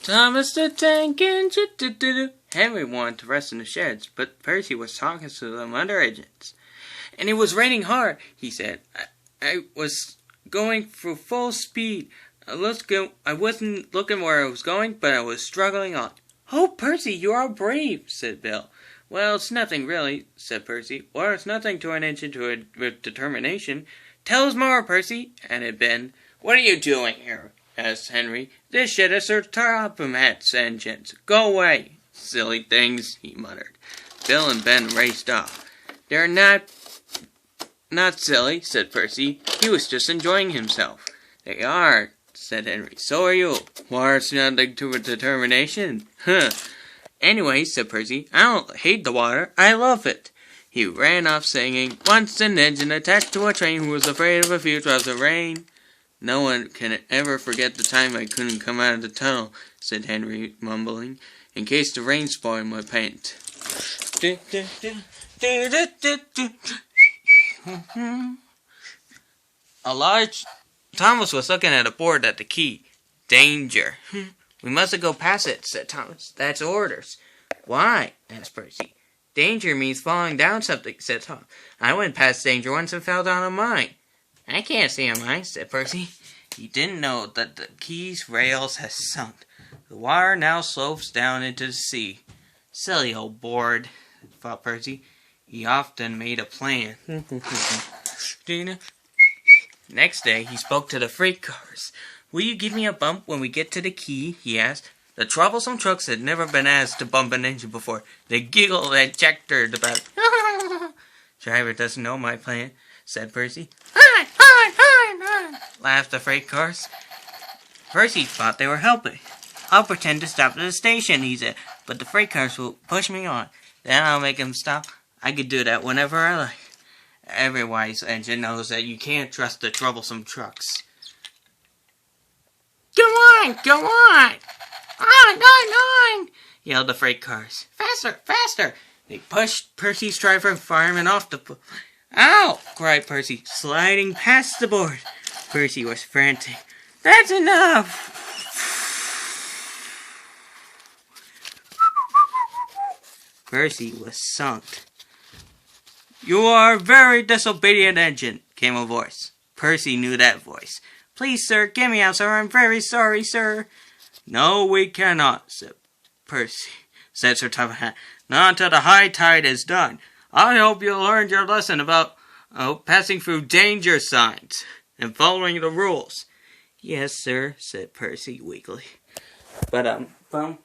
Thomas the Tank Engine. Henry wanted to rest in the sheds, but Percy was talking to the other engines. And it was raining hard, he said. I was going through full speed. I wasn't looking where I was going, but I was struggling on. Oh, Percy, you are brave, said Bill. Well, it's nothing really, said Percy. Well, it's nothing to an engine with determination. Tell us more, Percy, added Ben. What are you doing here? Asked Henry. This shit is for top-of-hats engines. Go away. Silly things, he muttered. Bill and Ben raced off. They're not silly, said Percy. He was just enjoying himself. They are, said Henry. So are you. Well, it's nothing to a determination. Huh. Anyway, said Percy, I don't hate the water. I love it. He ran off singing, once an engine attached to a train who was afraid of a few drops of rain. No one can ever forget the time I couldn't come out of the tunnel, said Henry, mumbling, in case the rain spoiled my paint. Thomas was looking at a board at the key. Danger. We mustn't go past it, said Thomas. That's orders. Why? Asked Percy. Danger means falling down something, said Tom. I went past danger once and fell down a mine. I can't see a mine, said Percy. He didn't know that the quay's rails had sunk. The water now slopes down into the sea. Silly old board, thought Percy. He often made a plan. Next day, he spoke to the freight cars. Will you give me a bump when we get to the quay? He asked. The troublesome trucks had never been asked to bump an engine before. They giggled and jeckered about it. Driver doesn't know my plan, said Percy. Laughed the freight cars. Percy thought they were helping. I'll pretend to stop at the station, he said, but the freight cars will push me on. Then I'll make them stop. I could do that whenever I like. Every wise engine knows that you can't trust the troublesome trucks. Go on! Go on! On! Yelled the freight cars. Faster! Faster! They pushed Percy's driver and fireman off the... Ow! Cried Percy, sliding past the board. Percy was frantic. That's enough! Percy was sunk. You are a very disobedient engine, came a voice. Percy knew that voice. Please, sir, get me out, sir. I'm very sorry, sir. No, we cannot, said Percy, said Sir Top Hat. Not until the high tide is done. I hope you learned your lesson about passing through danger signs and following the rules. Yes, sir, said Percy weakly. But bum.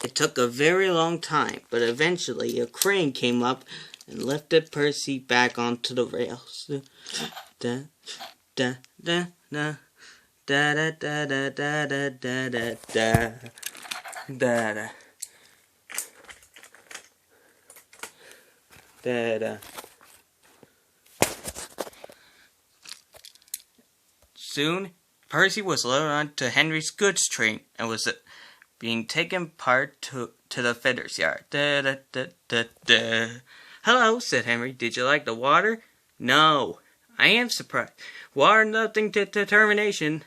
It took a very long time, but eventually a crane came up and lifted Percy back onto the rails. Da da da da da da da da da da da da da da da. Soon, Percy was loaded onto Henry's goods train and was being taken part to the fitter's yard. Da, da, da, da, da. Hello, said Henry. Did you like the water? No. I am surprised. Water, nothing to determination.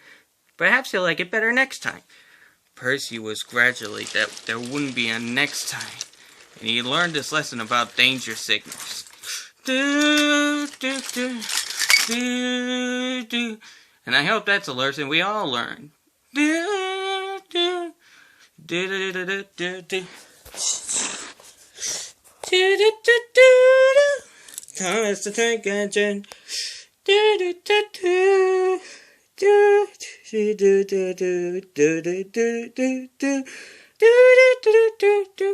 Perhaps you'll like it better next time. Percy was gradually that there wouldn't be a next time, and he learned his lesson about danger signals. Do, do, do, do, do. And I hope that's a lesson we all learn. Do, do, do, do, do, do, do, do. Do, do, do, do. Thomas the Tank Engine. Do, do, do, do. Do, do, do, do, do, do, do, do, do, do, do, do, do, do, do.